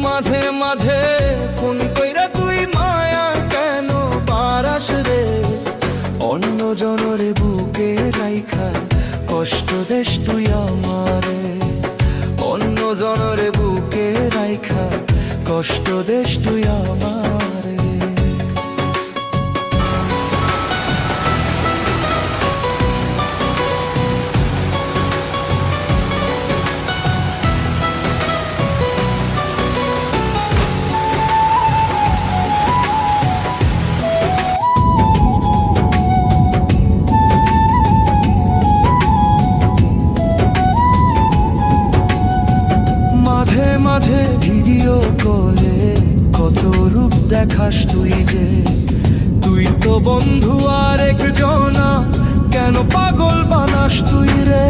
মাঝে মাঝে ফোন কইরা তুই মায়া কেন পারাস রে? অন্য জনরে বুকে রাইখা কষ্ট দেশ তুই আমারে, অন্য জনরে বুকে রাইখা কষ্ট দেশ তুই আমারে। মাঝে মাঝে ভিডিও কলে কত রূপ দেখাস তুই যে, তুই তো বন্ধু আর একজনা, কেন পাগল বানাস তুই রে?